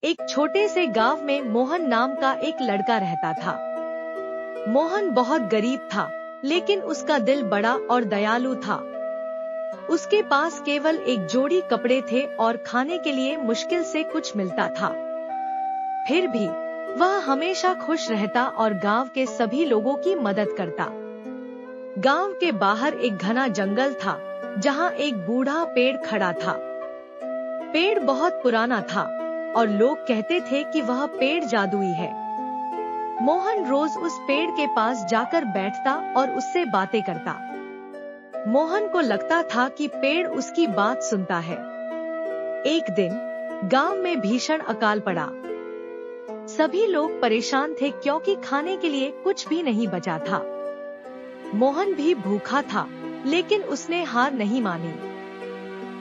एक छोटे से गांव में मोहन नाम का एक लड़का रहता था। मोहन बहुत गरीब था, लेकिन उसका दिल बड़ा और दयालु था। उसके पास केवल एक जोड़ी कपड़े थे और खाने के लिए मुश्किल से कुछ मिलता था। फिर भी वह हमेशा खुश रहता और गांव के सभी लोगों की मदद करता। गांव के बाहर एक घना जंगल था, जहां एक बूढ़ा पेड़ खड़ा था। पेड़ बहुत पुराना था और लोग कहते थे कि वह पेड़ जादुई है। मोहन रोज उस पेड़ के पास जाकर बैठता और उससे बातें करता। मोहन को लगता था कि पेड़ उसकी बात सुनता है। एक दिन गांव में भीषण अकाल पड़ा। सभी लोग परेशान थे क्योंकि खाने के लिए कुछ भी नहीं बचा था। मोहन भी भूखा था, लेकिन उसने हार नहीं मानी।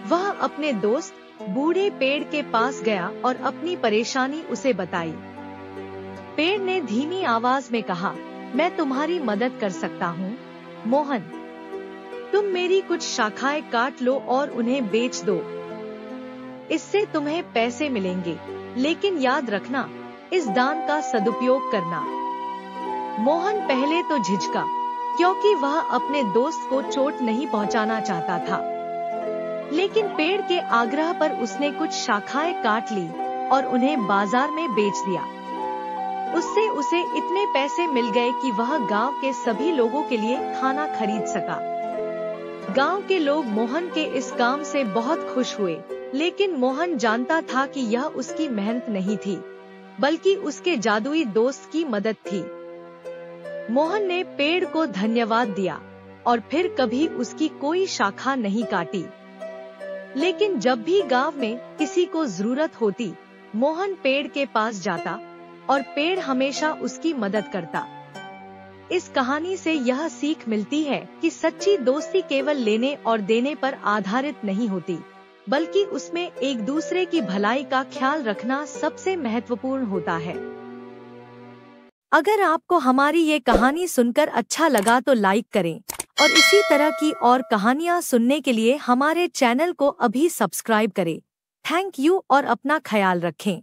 वह अपने दोस्त बूढ़े पेड़ के पास गया और अपनी परेशानी उसे बताई। पेड़ ने धीमी आवाज में कहा, मैं तुम्हारी मदद कर सकता हूँ मोहन। तुम मेरी कुछ शाखाएं काट लो और उन्हें बेच दो। इससे तुम्हें पैसे मिलेंगे, लेकिन याद रखना, इस दान का सदुपयोग करना। मोहन पहले तो झिझका, क्योंकि वह अपने दोस्त को चोट नहीं पहुंचाना चाहता था। लेकिन पेड़ के आग्रह पर उसने कुछ शाखाएं काट ली और उन्हें बाजार में बेच दिया। उससे उसे इतने पैसे मिल गए कि वह गांव के सभी लोगों के लिए खाना खरीद सका। गांव के लोग मोहन के इस काम से बहुत खुश हुए, लेकिन मोहन जानता था कि यह उसकी मेहनत नहीं थी, बल्कि उसके जादुई दोस्त की मदद थी। मोहन ने पेड़ को धन्यवाद दिया और फिर कभी उसकी कोई शाखा नहीं काटी। लेकिन जब भी गांव में किसी को जरूरत होती, मोहन पेड़ के पास जाता और पेड़ हमेशा उसकी मदद करता। इस कहानी से यह सीख मिलती है कि सच्ची दोस्ती केवल लेने और देने पर आधारित नहीं होती, बल्कि उसमें एक दूसरे की भलाई का ख्याल रखना सबसे महत्वपूर्ण होता है। अगर आपको हमारी ये कहानी सुनकर अच्छा लगा तो लाइक करें और इसी तरह की और कहानियाँ सुनने के लिए हमारे चैनल को अभी सब्सक्राइब करें। थैंक यू और अपना ख्याल रखें।